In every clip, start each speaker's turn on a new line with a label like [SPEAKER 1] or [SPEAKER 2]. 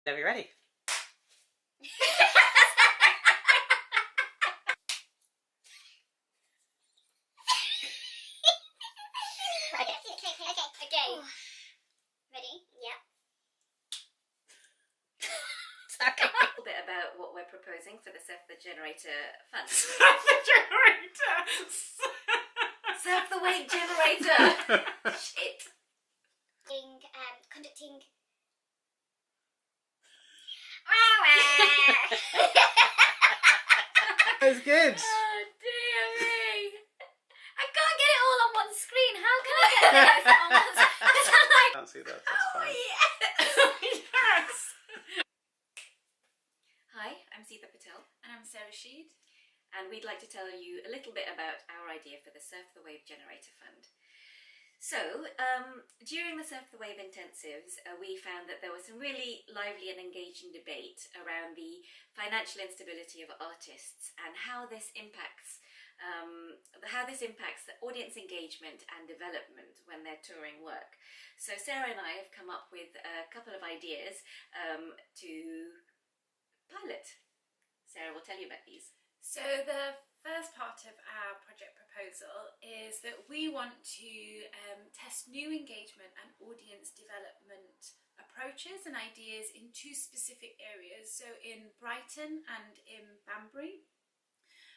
[SPEAKER 1] Are we ready?
[SPEAKER 2] Okay. Ready? Yep.
[SPEAKER 1] Okay.
[SPEAKER 3] A little bit about what we're proposing for the Surf the Generator Fund.
[SPEAKER 1] Surf the generator!
[SPEAKER 3] Surf the Wave Generator! Shit.
[SPEAKER 2] Conducting.
[SPEAKER 1] That was good.
[SPEAKER 3] Oh dear me. I can't get it all on one screen. How can I get this on one screen?
[SPEAKER 1] Can't see that, that's fine.
[SPEAKER 3] Yes. Hi, I'm Seeta Patel.
[SPEAKER 4] And I'm Sarah Sheed.
[SPEAKER 3] And we'd like to tell you a little bit about our idea for the Surf the Wave Generator Fund. So, during the Surf the Wave intensives, we found that there was some really lively and engaging debate around the financial instability of artists and how this impacts the audience engagement and development when they're touring work. So Sarah and I have come up with a couple of ideas to pilot. Sarah will tell you about these.
[SPEAKER 4] So the first part of our project proposal is that we want to test new engagement and audience development approaches and ideas in two specific areas, so in Brighton and in Banbury.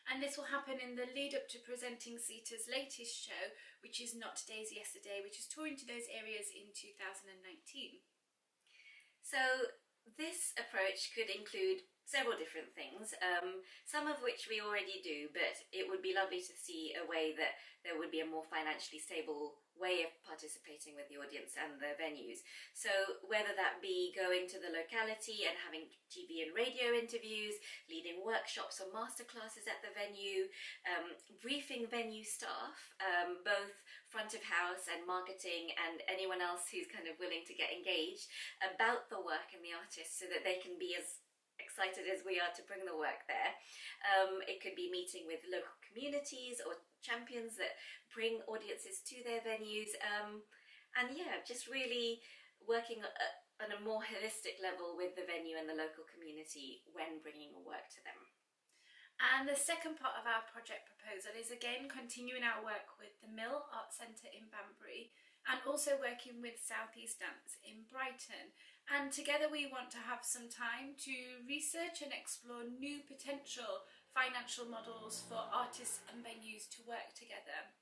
[SPEAKER 4] And this will happen in the lead up to presenting Seeta's latest show, which is Not Today's Yesterday, which is touring to those areas in 2019.
[SPEAKER 3] So this approach could include several different things, some of which we already do, but it would be lovely to see a way that there would be a more financially stable way of participating with the audience and the venues. So whether that be going to the locality and having TV and radio interviews, leading workshops or masterclasses at the venue, briefing venue staff, both front of house and marketing and anyone else who's kind of willing to get engaged about the work and the artists so that they can be as excited as we are to bring the work there. It could be meeting with local communities or champions that bring audiences to their venues, and yeah, just really working on a more holistic level with the venue and the local community when bringing work to them.
[SPEAKER 4] And the second part of our project proposal is again continuing our work with the Mill Art Centre in Banbury and also working with South East Dance in Brighton. And together we want to have some time to research and explore new potential financial models for artists and venues to work together.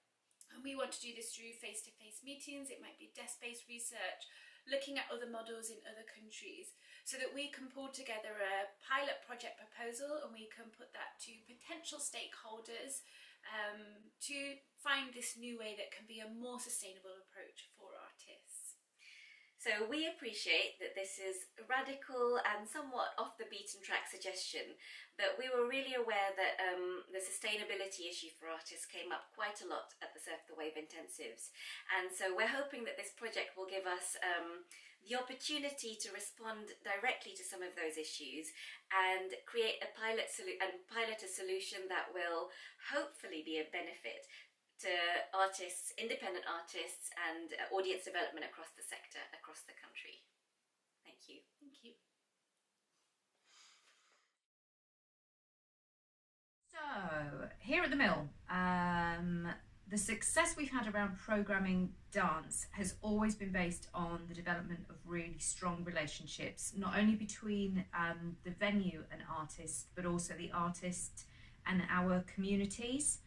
[SPEAKER 4] And we want to do this through face-to-face meetings. It might be desk-based research, looking at other models in other countries, so that we can pull together a pilot project proposal and we can put that to potential stakeholders to find this new way that can be a more sustainable approach for artists.
[SPEAKER 3] So we appreciate that this is a radical and somewhat off the beaten track suggestion, but we were really aware that the sustainability issue for artists came up quite a lot at the Surf the Wave intensives, and so we're hoping that this project will give us the opportunity to respond directly to some of those issues and create a pilot a solution that will hopefully be of benefit to artists, independent artists, and audience development across the sector, across the country. Thank you.
[SPEAKER 4] Thank you.
[SPEAKER 5] So, here at the Mill, the success we've had around programming dance has always been based on the development of really strong relationships, not only between the venue and artist, but also the artist and our communities.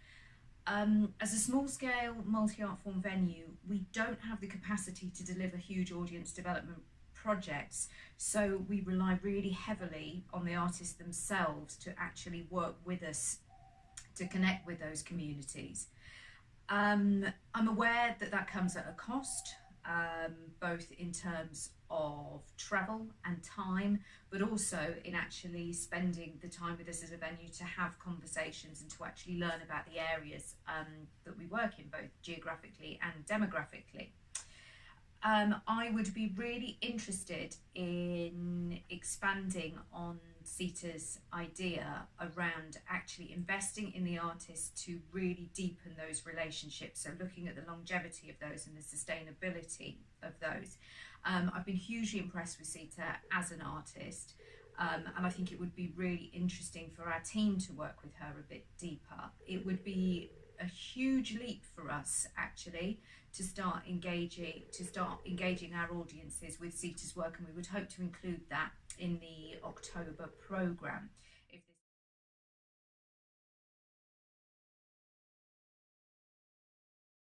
[SPEAKER 5] As a small-scale multi-art form venue, we don't have the capacity to deliver huge audience development projects, so we rely really heavily on the artists themselves to actually work with us to connect with those communities. I'm aware that that comes at a cost, both in terms of travel and time, but also in actually spending the time with us as a venue to have conversations and to actually learn about the areas that we work in, both geographically and demographically. I would be really interested in expanding on Seeta's idea around actually investing in the artists to really deepen those relationships, so looking at the longevity of those and the sustainability of those. I've been hugely impressed with Seeta as an artist, and I think it would be really interesting for our team to work with her a bit deeper. It would be a huge leap for us actually to start engaging our audiences with Seeta's work, and we would hope to include that in the October programme.